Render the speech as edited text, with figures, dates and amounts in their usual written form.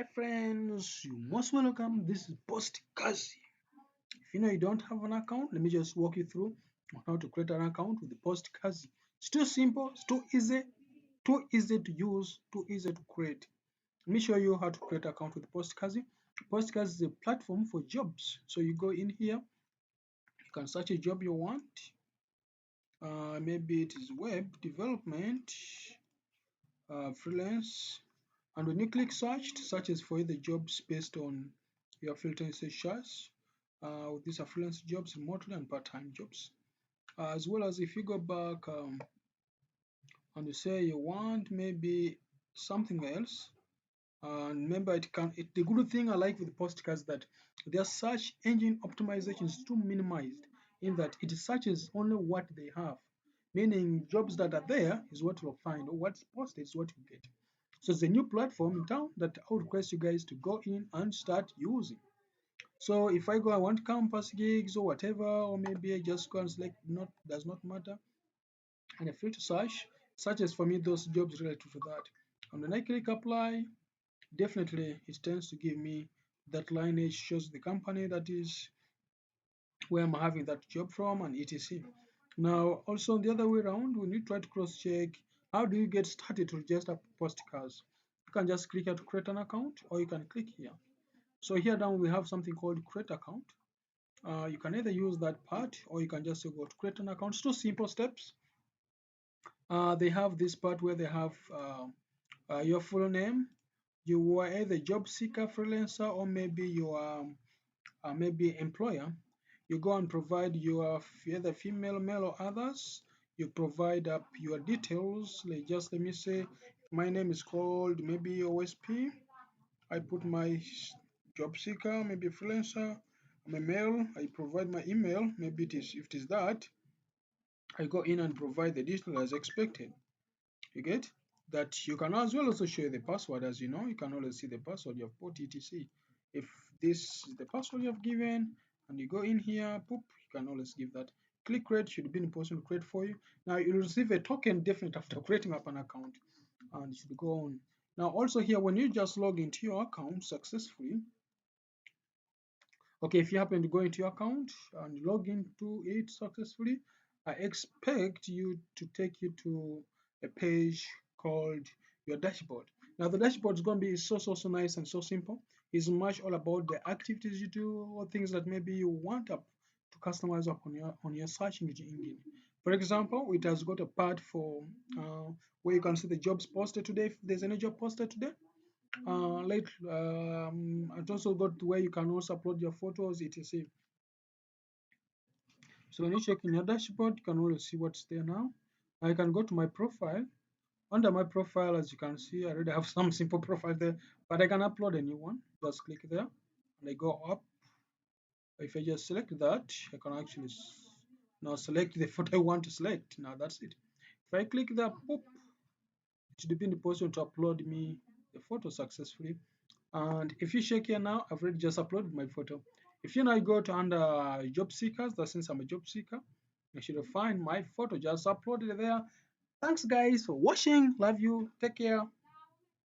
Hi friends, you most welcome. This is Post Kazi. If you know you don't have an account, let me just walk you through on how to create an account with the Post Kazi. It's too simple, it's too easy to use, too easy to create. Let me show you how to create an account with Post Kazi. Post Kazi is a platform for jobs. So you go in here, you can search a job you want. Maybe it is web development, freelance. And when you click search, it searches for the jobs based on your filtering search. These are freelance jobs, remotely and part-time jobs. As well as if you go back and you say you want maybe something else, and remember the good thing I like with Postcard is that their search engine optimization is too minimized in that it searches only what they have, meaning jobs that are there is what you'll find, or what's posted is what you get. So it's a new platform in town that I would request you guys to go in and start using. So if I go, I want campus gigs or whatever, or maybe I just go and select, not does not matter, and I filter search, searches for me those jobs related to that. And when I click apply, definitely it tends to give me that lineage, shows the company that is where I'm having that job from, and etc. Now, also the other way around, when you try to cross check, how do you get started to register postcards? You can just click here to create an account, or you can click here. So here down we have something called create account. You can either use that part, or you can just go to create an account. It's two simple steps. They have this part where they have your full name. You are either job seeker, freelancer, or maybe you are maybe employer. You go and provide your either female, male, or others. You provide up your details. Like just let me say, my name is called maybe OSP. I put my job seeker, maybe freelancer. I'm a male. I provide my email. Maybe it is if it is that. I go in and provide the detail as expected. You get that. You can as well also show the password. As you know, you can always see the password you have put etc. If this is the password you have given and you go in here, poop, you can always give that. Click create should be in person to create for you. Now you'll receive a token definitely after creating up an account, and it should go on. Now also here, when you just log into your account successfully, okay, if you happen to go into your account and log into it successfully, I expect you to take you to a page called your dashboard. Now the dashboard is going to be so nice and so simple. It's much all about the activities you do, or things that maybe you want up to customize up on your search engine. For example, it has got a part for where you can see the jobs posted today. If there's any job posted today, it also got where you can also upload your photos etc. So when you check in your dashboard, you can always see what's there now. I can go to my profile. Under my profile, as you can see, I already have some simple profile there, but I can upload a new one. Just click there and I go up. If I just select that, I can actually now select the photo I want to select. Now that's it. If I click there, boop, it should be in the position to upload me the photo successfully. And if you check here now, I've already just uploaded my photo. If you now go to under job seekers, that since I'm a job seeker, you should find my photo just uploaded there. Thanks guys for watching. Love you. Take care.